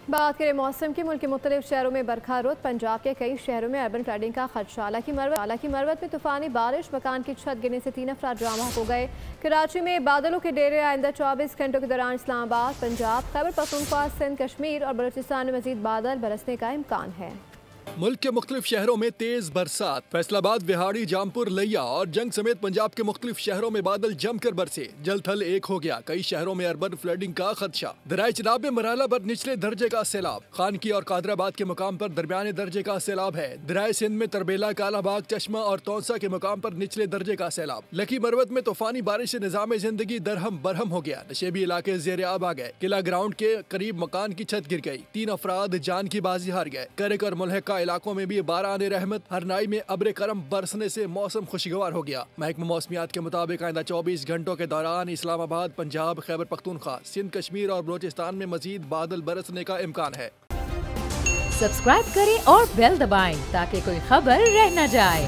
बात करें मौसम की। मुल्क के मुख्तलिफ शहरों में बरखा रुत। पंजाब के कई शहरों में अर्बन फ्लडिंग का खदशा। हालांकि मरवत में तूफानी बारिश, मकान की छत गिरने से 3 अफराद जमा हो गए। कराची में बादलों के डेरे। आइंदा 24 घंटों के दौरान इस्लामाबाद, पंजाब, खैबर पख्तूनख्वा, सिंध, कश्मीर और बलूचिस्तान में मजीद बादल बरसने का इम्कान है। मुल्क के मुख्तलिफ शहरों में तेज बरसात। फैसलाबाद, विहाड़ी, जामपुर, लिया और जंग समेत पंजाब के मुख्तलिफ शहरों में बादल जमकर बरसे। जल थल एक हो गया। कई शहरों में अर्बन फ्लडिंग का खदशा। दरियाए चिनाब में मरहला पर निचले दर्जे का सैलाब। खानकी और कादराबाद के मुकाम पर दरमियाने दर्जे का सैलाब है। दरियाए सिंध में तरबेला, कालाबाग, चश्मा और तौसा के मुकाम पर निचले दर्जे का सैलाब। लकी मरवत में तूफानी बारिश से निजाम जिंदगी दरहम बरहम हो गया। नशेबी इलाके ज़ेर आब आ गए। किला ग्राउंड के करीब मकान की छत गिर गई। 3 अफराद जान की बाजी हार गए। करक और मुल्हका इलाकों में भी बारान रहमत। हरनाई में अब्र करम बरसने से मौसम खुशगवार हो गया। महकमा मौसमियात के मुताबिक आइंदा 24 घंटों के दौरान इस्लामाबाद, पंजाब, खैबर पख्तूनख्वा, सिंध, कश्मीर और बलूचिस्तान में मजीद बादल बरसने का इम्कान है। सब्सक्राइब करें और बेल दबाएं ताकि कोई खबर रह न जाए।